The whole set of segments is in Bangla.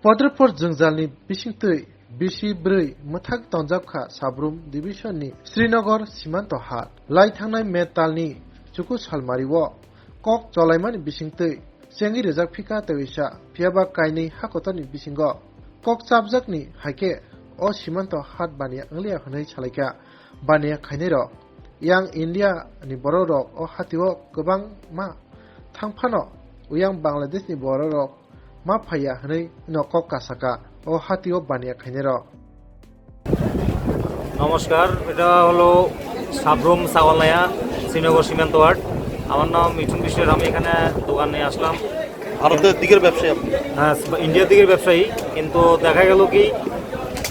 Podrapur Jungjalni Bishingtui Bishi Brui Muthak Tonjabkha Sabrum Division ni Srinagar Simanto Hat Lai Thangnai Metalni Chuku Salmariwo Kok Jolaimani Bishingtui Sengi Rezak Phika Tewisa Phiaba Kaini Hakotani Bisingo Kok Sabjakni Haike O Simanto Hat Bania Anglia Hanai Chalaika Bania Khainero Yang India ni Bororok O Hatiwo Gobang Ma Thangphano Uyang Bangladesh ni Bororok Ma phaya hanai nokok kasaka o hatio bania khainero নমস্কার, এটা হলো সাবরুম সাওয়ালনায়া শ্রীনগর সীমান্ত ওয়ার্ড। আমার নাম মিঠুন বিশ্বের। আমি এখানে দোকান নিয়ে আসলাম। ভারতের দিকের ব্যবসায়ী? হ্যাঁ, ইন্ডিয়ার দিকের ব্যবসায়ী। কিন্তু দেখা গেল কি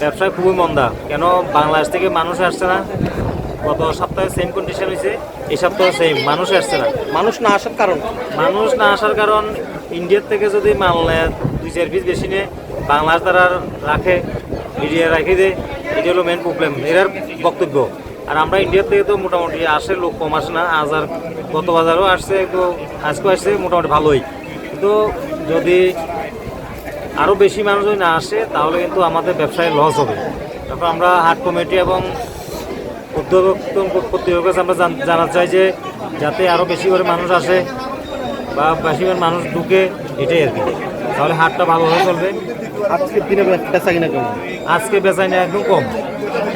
ব্যবসায় খুবই মন্দা। কেন বাংলাদেশ থেকে মানুষ আসছে না। গত সপ্তাহে সেম কন্ডিশন হয়েছে, এই সপ্তাহে সেম মানুষ আসছে না। মানুষ না আসার কারণ? মানুষ না আসার কারণ ইন্ডিয়ার থেকে যদি মাল নেয় 2-4 পিস বেশি নিয়ে বাংলাদেশ তারা রাখে, মিডিয়া রাখে দেয়। এটা হলো মেন প্রবলেম, এর বক্তব্য। আর আমরা ইন্ডিয়ার থেকে তো মোটামুটি আসে, লোক কম আসে না। আজ আর গত বাজারও আসছে, তো আজকেও আসছে মোটামুটি ভালোই। কিন্তু যদি আরও বেশি মানুষ যদি না আসে তাহলে কিন্তু আমাদের ব্যবসায় লস হবে। তারপর আমরা হাট কমিটি এবং উদ্যোগ কর্তৃপক্ষের কাছে আমরা জানাতে চাই যে যাতে আরও বেশি করে মানুষ আসে বা বেশি করে মানুষ ঢুকে, এটাই আর কি। তাহলে হাটটা ভালোভাবে চলবে। আজকের দিনে বেচা কিনা কেমন? আজকে বেচা কিনা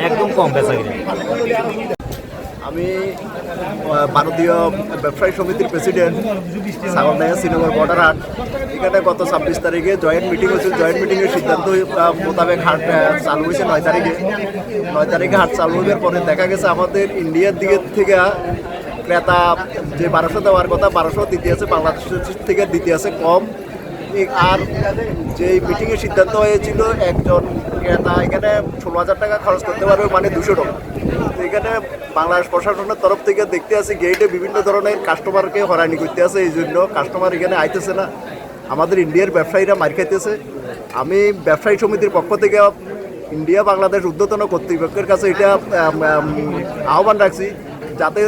একদম কম বেচা কিনা। আমি ভারতীয় ব্যবসায়ী সমিতির প্রেসিডেন্ট সাওয়ালনায়া শ্রীনগর বর্ডার হাট। এখানে গত 26 তারিখে জয়েন্ট মিটিং হয়েছিল। জয়েন্ট মিটিংয়ের সিদ্ধান্ত মোতাবেক হাট চালু হয়েছে 9 তারিখে। 9 তারিখে হাট চালু হওয়ার পরে দেখা গেছে আমাদের ইন্ডিয়ার দিকের থেকে ক্রেতা যে 1200 দেওয়ার কথা 1200 দিতে আছে, বাংলাদেশের থেকে দিতে আছে কম। আর যে মিটিংয়ের সিদ্ধান্ত হয়েছিল একজন ক্রেতা এখানে 16,000 টাকা খরচ করতে পারবে, মানে 200 টাকা। এখানে বাংলাদেশ প্রশাসনের তরফ থেকে দেখতে আছে গেটে বিভিন্ন ধরনের কাস্টমারকে হয়রানি করতে আছে, এই জন্য কাস্টমার এখানে আইতেছে না। আমাদের ইন্ডিয়ার ব্যবসায়ীরা মার খাইতেছে। আমি ব্যবসায়ী সমিতির পক্ষ থেকে ইন্ডিয়া বাংলাদেশ ঊর্ধ্বতন কর্তৃপক্ষের কাছে এটা আহ্বান রাখছি যাতে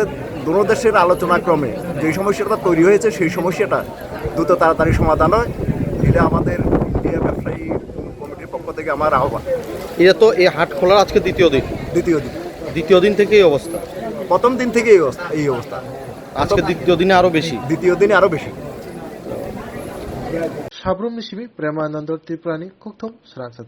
দুনো দেশের আলোচনাক্রমে যে সমস্যাটা তৈরি হয়েছে সেই সমস্যাটা দ্রুত তাড়াতাড়ি সমাধান হয়। এটা আমাদের ইন্ডিয়া ব্যবসায়ী কমিটির পক্ষ থেকে আমার আহ্বান। এটা তো এই হাট খোলার আজকে দ্বিতীয় দিন থেকে এই অবস্থা? প্রথম দিন থেকে এই অবস্থা। আজকে দ্বিতীয় দিনে আরো বেশি। Sabrum Nishimi Premanandor Tiprani Kuktum Sransat